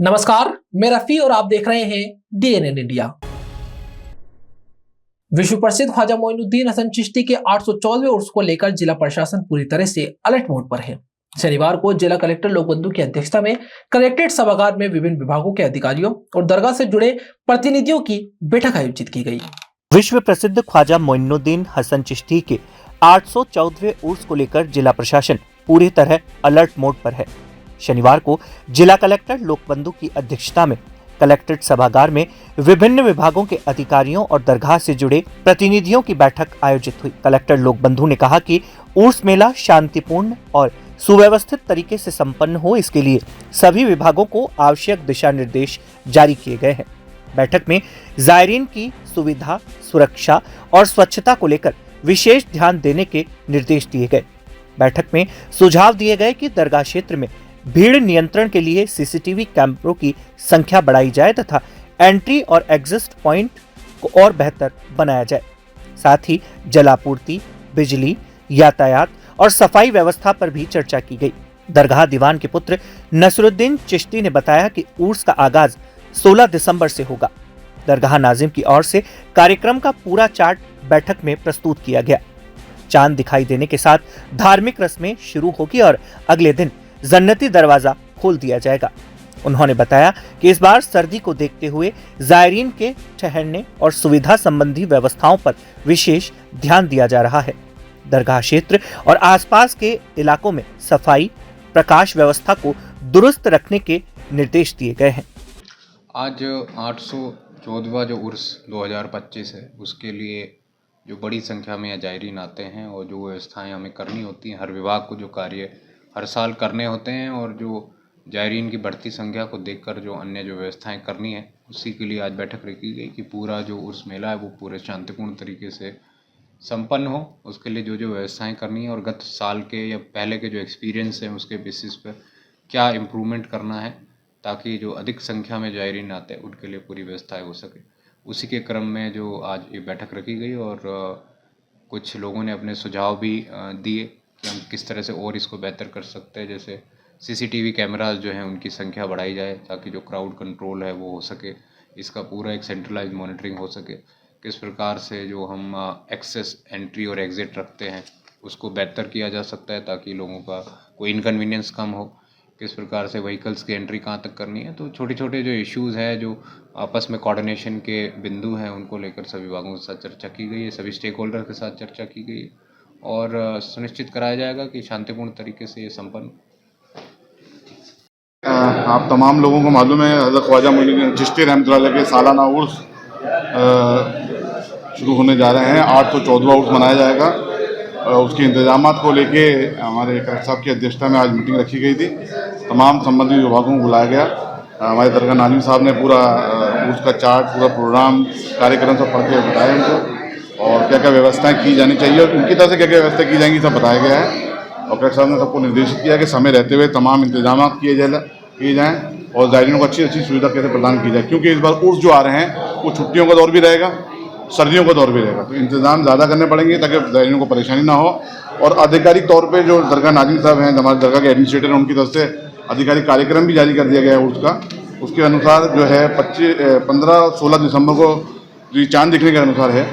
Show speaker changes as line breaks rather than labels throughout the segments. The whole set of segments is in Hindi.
नमस्कार, मैं रफी और आप देख रहे हैं डीएनएन इंडिया। विश्व प्रसिद्ध ख्वाजा मोइनुद्दीन हसन चिश्ती के 814वें उर्स को लेकर जिला प्रशासन पूरी तरह से अलर्ट मोड पर है। शनिवार को जिला कलेक्टर लोकबंधु की अध्यक्षता में कलेक्ट्रेट सभागार में विभिन्न विभागों के अधिकारियों और दरगाह से जुड़े प्रतिनिधियों की बैठक आयोजित की गई।
विश्व प्रसिद्ध ख्वाजा मोइनुद्दीन हसन चिश्ती के 814वें उर्स को लेकर जिला प्रशासन पूरी तरह अलर्ट मोड पर है। शनिवार को जिला कलेक्टर लोकबंधु की अध्यक्षता में कलेक्ट्रेट सभागार में विभिन्न विभागों के अधिकारियों और दरगाह से जुड़े प्रतिनिधियों की बैठक आयोजित हुई। कलेक्टर लोकबंधु ने कहा कि उर्स मेला शांतिपूर्ण और सुव्यवस्थित तरीके से संपन्न हो, इसके लिए सभी विभागों को आवश्यक दिशा निर्देश जारी किए गए हैं। बैठक में जायरीन की सुविधा, सुरक्षा और स्वच्छता को लेकर विशेष ध्यान देने के निर्देश दिए गए। बैठक में सुझाव दिए गए कि दरगाह क्षेत्र में भीड़ नियंत्रण के लिए सीसीटीवी कैमरों की संख्या बढ़ाई जाए तथा एंट्री और एग्जिट पॉइंट को और बेहतर बनाया जाए। साथ ही जलापूर्ति, बिजली, यातायात और सफाई व्यवस्था पर भी चर्चा की गई। दरगाह दीवान के पुत्र नसरुद्दीन चिश्ती ने बताया कि उर्स का आगाज 16 दिसंबर से होगा। दरगाह नाजिम की ओर से कार्यक्रम का पूरा चार्ट बैठक में प्रस्तुत किया गया। चांद दिखाई देने के साथ धार्मिक रस्में शुरू होगी और अगले दिन जन्नती दरवाजा खोल दिया जाएगा। उन्होंने बताया कि इस बार सर्दी को देखते हुए जायरीन के ठहरने और सुविधा संबंधी व्यवस्थाओं पर विशेष ध्यान दिया जा रहा है। दरगाह क्षेत्र और आसपास के इलाकों में सफाई, प्रकाश व्यवस्था को दुरुस्त रखने के निर्देश दिए गए हैं।
आज 814वां जो उर्स 2025 है, उसके लिए जो बड़ी संख्या में जायरीन आते हैं और जो व्यवस्थाएं हमें करनी होती हैं, हर विभाग को जो कार्य हर साल करने होते हैं और जो जायरीन की बढ़ती संख्या को देखकर जो अन्य जो व्यवस्थाएं करनी है, उसी के लिए आज बैठक रखी गई कि पूरा जो उर्स मेला है वो पूरे शांतिपूर्ण तरीके से संपन्न हो। उसके लिए जो जो व्यवस्थाएं करनी है और गत साल के या पहले के जो एक्सपीरियंस हैं उसके बेसिस पर क्या इम्प्रूवमेंट करना है, ताकि जो अधिक संख्या में जायरीन आते हैं उनके लिए पूरी व्यवस्थाएँ हो सके। उसी के क्रम में जो आज ये बैठक रखी गई और कुछ लोगों ने अपने सुझाव भी दिए कि हम किस तरह से और इसको बेहतर कर सकते हैं। जैसे सीसीटीवी कैमरास जो हैं उनकी संख्या बढ़ाई जाए ताकि जो क्राउड कंट्रोल है वो हो सके, इसका पूरा एक सेंट्रलाइज मॉनिटरिंग हो सके। किस प्रकार से जो हम एक्सेस, एंट्री और एग्ज़िट रखते हैं उसको बेहतर किया जा सकता है ताकि लोगों का कोई इनकन्वीनियंस कम हो। किस प्रकार से व्हीकल्स की एंट्री कहाँ तक करनी है, तो छोटे छोटे जो इश्यूज़ हैं, जो आपस में कोऑर्डिनेशन के बिंदु हैं, उनको लेकर सभी विभागों के साथ चर्चा की गई है, सभी स्टेक होल्डर के साथ चर्चा की गई है और सुनिश्चित कराया जाएगा कि शांतिपूर्ण तरीके से ये संपन्न।
आप तमाम लोगों को मालूम है हज़रत ख्वाजा मोइनुद्दीन चिश्ती रहमतुल्लाह अलैह के सालाना उर्स शुरू होने जा रहे हैं। 814वां उर्स मनाया जाएगा। उसके इंतजामात को लेके हमारे कलेक्टर साहब की अध्यक्षता में आज मीटिंग रखी गई थी। तमाम संबंधित विभागों को बुलाया गया। हमारे दरगाह नाजिम साहब ने पूरा उर्स का चार्ट, पूरा प्रोग्राम, कार्यक्रम सब पढ़ के बताया उनको और क्या क्या व्यवस्थाएं की जानी चाहिए और उनकी तरफ से क्या क्या व्यवस्था की जाएंगी सब बताया गया है। और कलेक्टर साहब ने सबको निर्देशित किया कि समय रहते हुए तमाम इंतजाम किए जाएँ और जायरीनों को अच्छी सुविधा कैसे प्रदान की जाए, क्योंकि इस बार उर्स जो आ रहे हैं वो छुट्टियों का दौर भी रहेगा, सर्दियों का दौर भी रहेगा, तो इंतजाम ज़्यादा करने पड़ेंगे ताकि जायरीनों को परेशानी ना हो। और आधिकारिक तौर पे जो दरगाह नाजिम साहब हैं, हमारे दरगाह के एडमिनिस्ट्रेटर हैं, उनकी तरफ से आधिकारिक कार्यक्रम भी जारी कर दिया गया है उर्स का। उसके अनुसार जो है 15-16 दिसंबर को जो चाँद दिखने के अनुसार है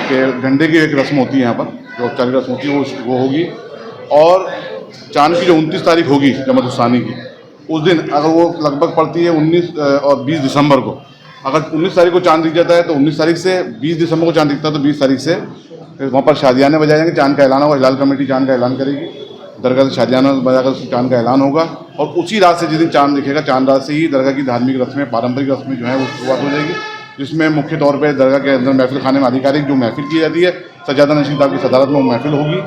कि झंडे की एक रस्म होती है यहाँ पर, जो औपचारिक रस्म होती है वो होगी। और चाँद की जो 29 तारीख होगी जमात-उस-सानी की, उस दिन अगर वो लगभग पड़ती है 19 और 20 दिसंबर को, अगर 19 तारीख को चाँद दिख जाता है तो 19 तारीख से 20 दिसंबर को चाँद दिखता है तो 20 तारीख से वहाँ पर शादियाने बजाए जाएंगे। चाँद का ऐलान होगा, हिलाल कमेटी चाँद का ऐलान करेगी, दरगाह से शादियाना बजाकर चाँद का ऐलान होगा और उसी रात से जिस दिन चाँद दिखेगा, चाँद रात से ही दरगाह की धार्मिक रस्में, पारंपरिक रस्में जो है वो शुरुआत हो जाएगी, जिसमें मुख्य तौर पर दरगाह के अंदर महफिल खाने में आधिकारिक जो महफिल की जाती है, सज्जादा नशीन साहब की सदारत में वो महफिल होगी।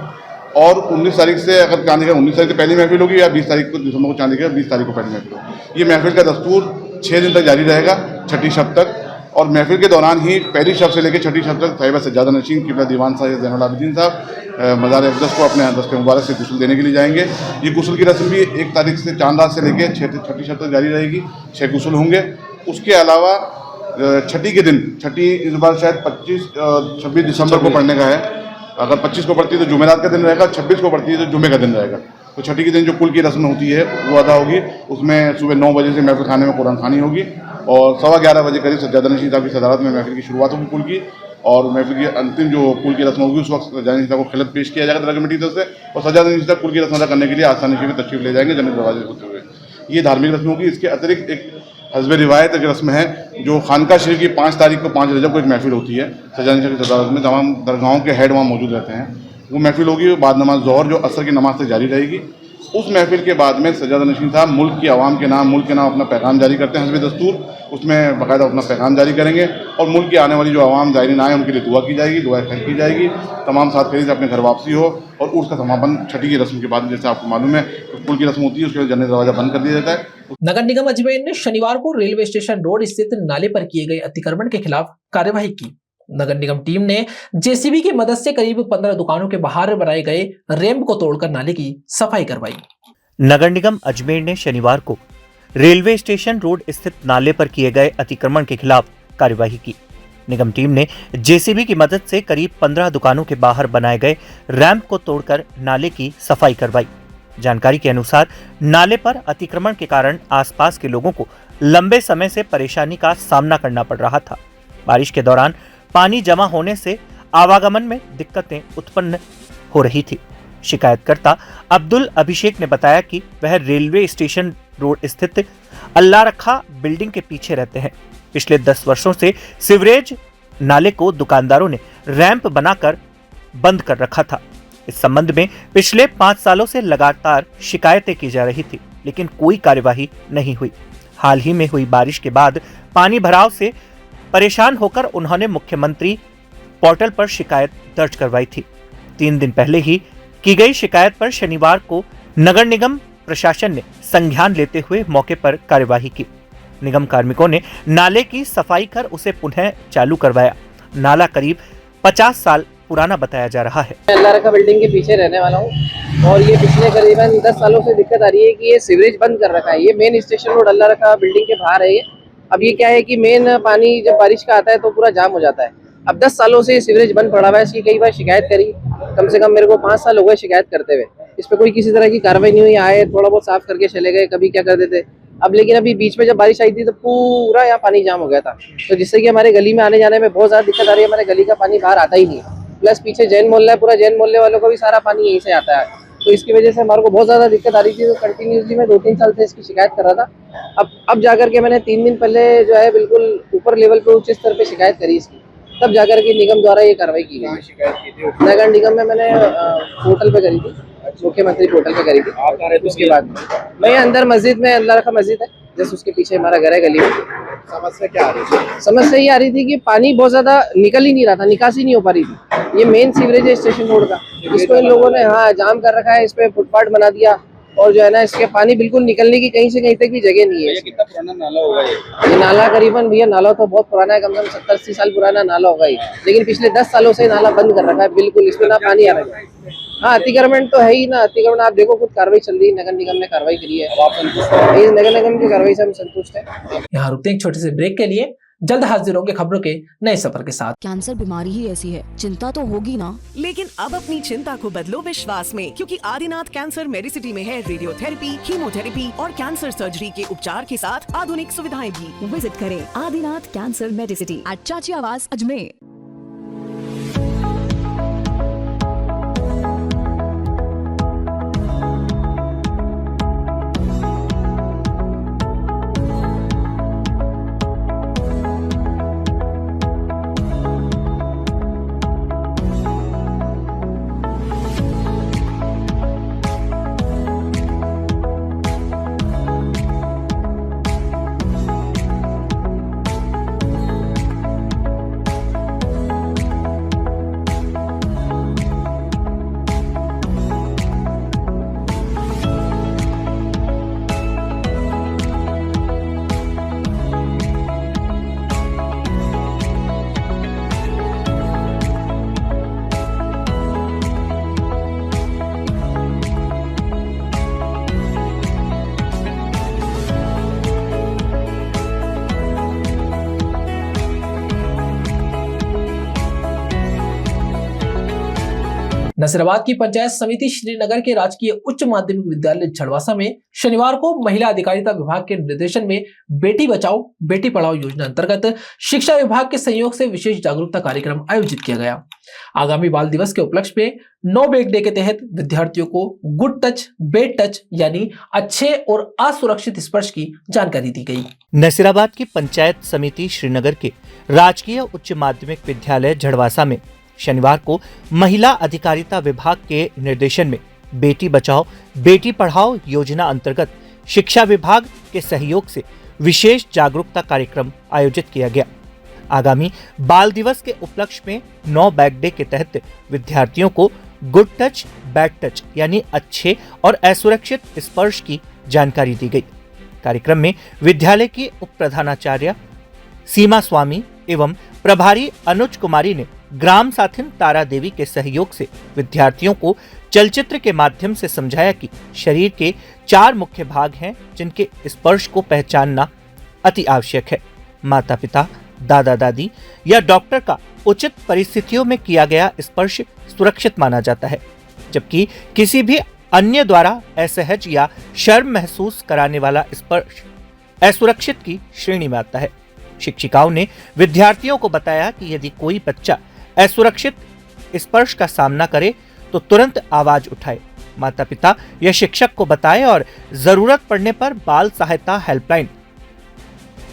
और 19 तारीख से अगर चाँद दिखेगा 19 तारीख से पहली महफिल होगी या 20 तारीख को दिसंबर को चाँद दिखेगा 20 तारीख को पहली महफिल होगी। ये महफिल का दस्तूर 6 दिन तक जारी रहेगा, छठी शब तक। और महफिल के दौरान ही पहली शब से लेकर छठी शब तक साहिबा सज्जादा नशीन किबला दीवान साहिब ज़ैनुल आबिदीन साहब मज़ार अक़दस को अपने दस्त मुबारक से गुस्ल देने के लिए जाएंगे। ये गुस्ल की रस्म भी 1 तारीख से चाँद रात से लेकर छठी शब तक जारी रहेगी, 6 गुस्ल होंगे। उसके अलावा छठी के दिन, छठी इस बार शायद 25-26 दिसंबर को पढ़ने का है। अगर 25 को पड़ती है तो जुमेरात का दिन रहेगा, 26 को पड़ती है तो जुमे का दिन रहेगा। तो छठी के दिन जो कुल की रस्म होती है वो अदा होगी। उसमें सुबह 9 बजे से महफिल खाने में कुरान खानी होगी और 11:15 बजे करीब सज्जादा नशीन साहब की सदारत में महफिल की शुरुआत होगी कुल की, और महफिल की अंतिम जो कुल की रस्म होगी उस वक्त सज्जादा नशीन साहब को खिलत पेश किया जाएगा दरगाह कमेटी की तरफ से, और सज्जादा नशीन साहब कुल की रस्म अदा करने के लिए आस्थान नशीन में तशरीफ ले जाएंगे जन्नत दरवाजे होते हुए। ये धार्मिक रस्म होगी। इसके अतिरिक्त एक हस्ब रिवायत एक रस्म है जो खानका शरीफ की 5 तारीख को 5 रजब को एक महफिल होती है सज्जादा नशीन की सदारत में, तमाम दरगाहों के हेड वहाँ मौजूद रहते हैं। वो महफिल होगी बाद नमाज ज़ोहर जो असर की नमाज तक जारी रहेगी। उस महफिल के बाद में सज्जादा नशीन साहब मुल्क की आवाम के नाम, मुल्क के नाम अपना पैगाम जारी करते हैं हस्ब दस्तूर। उसमें बाकायदा अपना पैगाम जारी करेंगे और मुल्क की आने वाली जो आवाम ज़ायरीन आए उनके लिए दुआ की जाएगी, दुआ खैर की जाएगी, तमाम साथ फेरी से अपने घर वापसी हो, और उसका समापन छठी की रस्म के बाद जैसे आपको मालूम है कुल की रस्म होती है उसके बाद जन्नत दरवाजा बंद कर दिया जाता है।
नगर निगम अजमेर ने शनिवार को रेलवे स्टेशन रोड स्थित नाले पर किए गए अतिक्रमण के खिलाफ कार्यवाही की। नगर निगम टीम ने जेसीबी की मदद से करीब 15 दुकानों के बाहर बनाए गए रैंप को तोड़कर नाले की सफाई करवाई।
नगर निगम अजमेर ने शनिवार को रेलवे स्टेशन रोड स्थित नाले पर किए गए अतिक्रमण के खिलाफ कार्यवाही की। निगम टीम ने जेसीबी की मदद से करीब 15 दुकानों के बाहर बनाए गए रैंप को तोड़कर नाले की सफाई करवाई। जानकारी के अनुसार नाले पर अतिक्रमण के कारण आसपास के लोगों को लंबे समय से परेशानी का सामना करना पड़ रहा था। बारिश के दौरान पानी जमा होने से आवागमन में दिक्कतें उत्पन्न हो रही थी। शिकायतकर्ता अब्दुल अभिषेक ने बताया कि वह रेलवे स्टेशन रोड स्थित अल्लाह रखा बिल्डिंग के पीछे रहते हैं। पिछले 10 वर्षों से सीवरेज नाले को दुकानदारों ने रैंप बनाकर बंद कर रखा था। इस संबंध में पिछले 5 सालों से लगातार शिकायतें की जा रही थी, लेकिन कोई कार्यवाही नहीं हुई। हाल ही में हुई बारिश के बाद पानी भराव से परेशान होकर उन्होंने मुख्यमंत्री पोर्टल पर शिकायत दर्ज करवाई थी। 3 दिन पहले ही की गई शिकायत पर शनिवार को नगर निगम प्रशासन ने संज्ञान लेते हुए मौके पर कार्यवाही की। निगम कार्मिकों ने नाले की सफाई कर उसे पुनः चालू करवाया। नाला करीब 50 साल पुराना बताया जा रहा है।
अल्लाह रखा बिल्डिंग के पीछे रहने वाला हूँ और ये पिछले करीबन 10 सालों से दिक्कत आ रही है कि ये सीवरेज बंद कर रखा है। ये मेन स्टेशन रोड अल्लाह रखा बिल्डिंग के बाहर है ये। अब ये क्या है कि मेन पानी जब बारिश का आता है तो पूरा जाम हो जाता है। अब 10 सालों से सीवरेज बंद पड़ा हुआ है। इसकी कई बार शिकायत करी, कम से कम मेरे को 5 साल हो गए शिकायत करते हुए। इस पर कोई किसी तरह की कार्रवाई नहीं हुई। आए थोड़ा बहुत साफ करके चले गए, कभी क्या कर देते। अब लेकिन अभी बीच में जब बारिश आई थी तो पूरा यहाँ पानी जाम हो गया था, तो जिससे कि हमारे गली में आने जाने में बहुत ज़्यादा दिक्कत आ रही है। हमारे गली का पानी बाहर आता ही नहीं है। प्लस पीछे जैन मोहल्ला है, पूरा जैन मोहल्ले वालों को भी सारा पानी यहीं से आता है, तो इसकी वजह से हमारे को बहुत ज़्यादा दिक्कत आ रही थी। तो कंटिन्यूसली मैं 2-3 साल से इसकी शिकायत कर रहा था। अब जाकर के मैंने 3 दिन पहले जो है बिल्कुल ऊपर लेवल पे उच्च स्तर पे शिकायत करी इसकी, तब जाकर के निगम द्वारा ये कार्रवाई की गई। नगर निगम में मैंने पोर्टल पे करी थी, मुख्यमंत्री पोर्टल पे करी थी। उसके बाद मैं अंदर मस्जिद में, अल्लाह रखा मस्जिद है जैसे उसके पीछे हमारा घर है गली में। समस्या क्या आ रही थी? समस्या ये आ रही थी कि पानी बहुत ज्यादा निकल ही नहीं रहा था, निकासी नहीं हो पा रही थी। ये मेन सीवरेज है स्टेशन रोड का, इसको इन लोगों ने जाम कर रखा है। इस पे फुटपाथ बना दिया और जो है ना इसके पानी बिल्कुल निकलने की कहीं से कहीं तक भी जगह नहीं है। कितना पुराना नाला होगा ये नाला? करीबन भैया नाला तो बहुत पुराना है, कम से कम 70-80 साल पुराना नाला होगा ये, लेकिन पिछले 10 सालों से नाला बंद कर रखा है बिल्कुल। इसमें ना पानी आ रहा है। हाँ, अतिक्रमण तो है ही ना। अतिक्रमण आप देखो, खुद कार्रवाई चल रही है, नगर निगम ने कार्रवाई करी है। इस नगर निगम की कार्रवाई से हम संतुष्ट हैं।
यहाँ रुकते हैं एक छोटे से ब्रेक के लिए, जल्द हाजिर होंगे खबरों के नए सफर के साथ।
कैंसर बीमारी ही ऐसी है, चिंता तो होगी ना।
लेकिन अब अपनी चिंता को बदलो विश्वास में, क्योंकि आदिनाथ कैंसर मेडिसिटी में है रेडियोथेरेपी, कीमोथेरेपी और कैंसर सर्जरी के उपचार के साथ आधुनिक सुविधाएं भी।
विजिट करें आदिनाथ कैंसर मेडिसिटी एट चाची आवास अजमेर।
नसीराबाद की पंचायत समिति श्रीनगर के राजकीय उच्च माध्यमिक विद्यालय झड़वासा में शनिवार को महिला अधिकारिता विभाग के निर्देशन में बेटी बचाओ बेटी पढ़ाओ योजना अंतर्गत शिक्षा विभाग के सहयोग से विशेष जागरूकता कार्यक्रम आयोजित किया गया। आगामी बाल दिवस के उपलक्ष्य में नो बैग डे के तहत विद्यार्थियों को गुड टच बैड टच यानी अच्छे और असुरक्षित स्पर्श की जानकारी दी गई।
नसीराबाद की पंचायत समिति श्रीनगर के राजकीय उच्च माध्यमिक विद्यालय झड़वासा में शनिवार को महिला अधिकारिता विभाग के निर्देशन में बेटी बचाओ बेटी पढ़ाओ योजना अंतर्गत शिक्षा विभाग के सहयोग से विशेष जागरूकता कार्यक्रम आयोजित किया गया। आगामी बाल दिवस के उपलक्ष्य में नो बैग डे के तहत विद्यार्थियों को गुड टच बैड टच यानी अच्छे और असुरक्षित स्पर्श की जानकारी दी गई। कार्यक्रम में विद्यालय की उप प्रधानाचार्य सीमा स्वामी एवं प्रभारी अनुज कुमारी ने ग्राम साथिन तारा देवी के सहयोग से विद्यार्थियों को चलचित्र के माध्यम से समझाया कि शरीर के 4 मुख्य भाग हैं जिनके स्पर्श को पहचानना अति आवश्यक है। माता पिता, दादा दादी या डॉक्टर का उचित परिस्थितियों में किया गया स्पर्श सुरक्षित माना जाता है, जबकि किसी भी अन्य द्वारा असहज या शर्म महसूस कराने वाला स्पर्श असुरक्षित की श्रेणी में आता है। शिक्षिकाओं ने विद्यार्थियों को बताया कि यदि कोई बच्चा असुरक्षित स्पर्श का सामना करे तो तुरंत आवाज उठाए, माता पिता या शिक्षक को बताएं और जरूरत पड़ने पर बाल सहायता हेल्पलाइन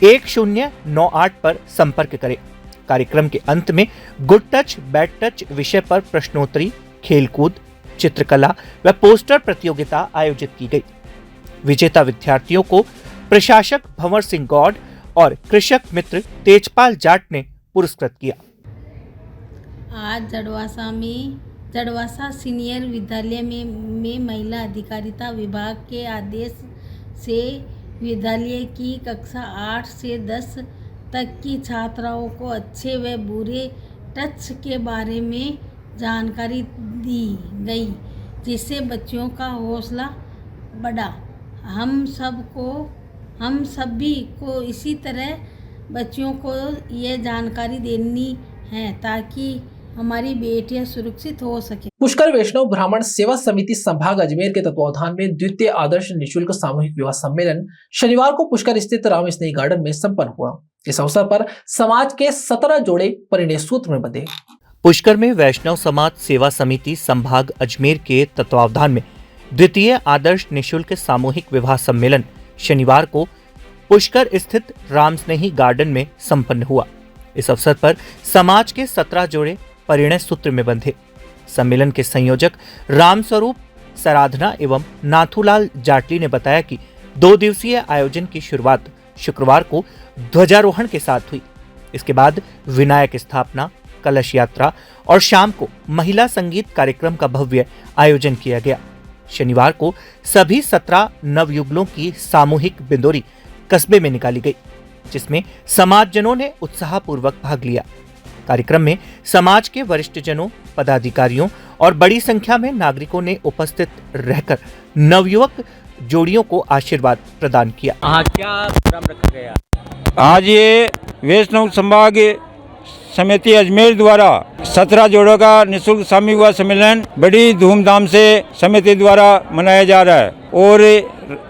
1098 पर संपर्क करें। कार्यक्रम के अंत में गुड टच बैड टच विषय पर प्रश्नोत्तरी, खेलकूद, चित्रकला व पोस्टर प्रतियोगिता आयोजित की गई। विजेता विद्यार्थियों को प्रशासक भंवर सिंह गौड़ और कृषक मित्र तेजपाल जाट ने पुरस्कृत किया।
आज जड़वासा सीनियर विद्यालय में महिला अधिकारिता विभाग के आदेश से विद्यालय की कक्षा 8 से 10 तक की छात्राओं को अच्छे व बुरे टच के बारे में जानकारी दी गई, जिससे बच्चों का हौसला बढ़ा। हम सभी को इसी तरह बच्चों को ये जानकारी देनी है ताकि हमारी बेटियां सुरक्षित हो सके।
पुष्कर वैष्णव ब्राह्मण सेवा समिति संभाग अजमेर के तत्वावधान में द्वितीय आदर्श निःशुल्क सामूहिक विवाह सम्मेलन शनिवार को पुष्कर स्थित राम स्नेही गार्डन में संपन्न हुआ। इस अवसर पर समाज के 17 जोड़े परिणय सूत्र में बंधे।
पुष्कर में वैष्णव समाज सेवा समिति संभाग अजमेर के तत्वावधान में द्वितीय आदर्श निःशुल्क सामूहिक विवाह सम्मेलन शनिवार को पुष्कर स्थित राम स्नेही गार्डन में संपन्न हुआ। इस अवसर पर समाज के 17 जोड़े परिणय सूत्र में बंधे। सम्मेलन के संयोजक रामस्वरूप सराधना एवं नाथूलाल जाटली ने बताया कि 2 दिवसीय आयोजन की शुरुआत शुक्रवार को ध्वजारोहण के साथ हुई। इसके बाद विनायक स्थापना, कलश यात्रा और शाम को महिला संगीत कार्यक्रम का भव्य आयोजन किया गया। शनिवार को सभी 17 नवयुगलों की सामूहिक बिंदोरी कस्बे में निकाली गई, जिसमें समाजजनों ने उत्साहपूर्वक भाग लिया। कार्यक्रम में समाज के वरिष्ठ जनों, पदाधिकारियों और बड़ी संख्या में नागरिकों ने उपस्थित रहकर नवयुवक जोड़ियों को आशीर्वाद प्रदान किया।
क्या प्रोग्राम रखा गया?
आज ये वैष्णव संभाग समिति अजमेर द्वारा 17 जोड़ों का निःशुल्क सामूहिक विवाह सम्मेलन बड़ी धूमधाम से समिति द्वारा मनाया जा रहा है और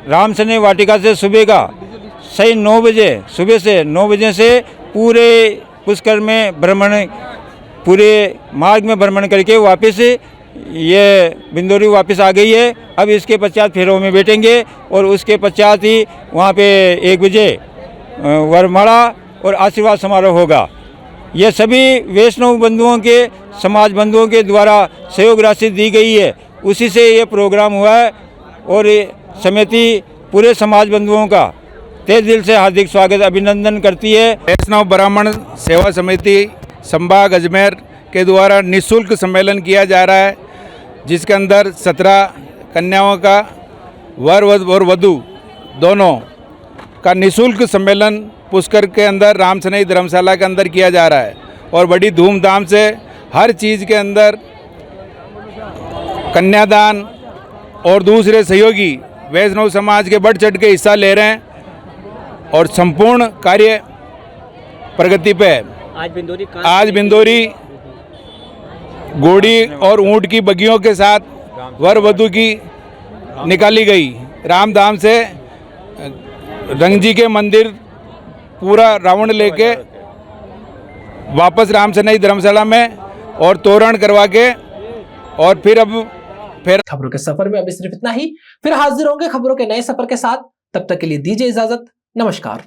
राम स्नेही वाटिका से सुबह का सही 9 बजे सुबह से 9 बजे से पूरे पुष्कर में भ्रमण, पूरे मार्ग में भ्रमण करके वापस ये बिंदोरी वापस आ गई है। अब इसके पश्चात फेरों में बैठेंगे और उसके पश्चात ही वहाँ पे 1 बजे वरमाला और आशीर्वाद समारोह होगा। ये सभी वैष्णव बंधुओं के, समाज बंधुओं के द्वारा सहयोग राशि दी गई है, उसी से ये प्रोग्राम हुआ है और समिति पूरे समाज बंधुओं का तहे दिल से हार्दिक स्वागत अभिनंदन करती है।
वैष्णव ब्राह्मण सेवा समिति संभाग अजमेर के द्वारा निःशुल्क सम्मेलन किया जा रहा है, जिसके अंदर 17 कन्याओं का, वर और वधू दोनों का निःशुल्क सम्मेलन पुष्कर के अंदर राम स्नेही धर्मशाला के अंदर किया जा रहा है और बड़ी धूमधाम से हर चीज़ के अंदर कन्यादान और दूसरे सहयोगी वैष्णव समाज के बढ़ चढ़ के हिस्सा ले रहे हैं और संपूर्ण कार्य प्रगति पे है। आज बिंदोरी घोड़ी और ऊंट की बगियों के साथ वर वधू की निकाली गई। रामधाम से रंग जी के मंदिर पूरा रावण लेके वापस रामसनई धर्मशाला में और तोरण करवा के और फिर
खबरों के सफर में अभी सिर्फ इतना ही। फिर हाजिर होंगे खबरों के नए सफर के साथ। तब तक के लिए दीजिए इजाजत। नमस्कार।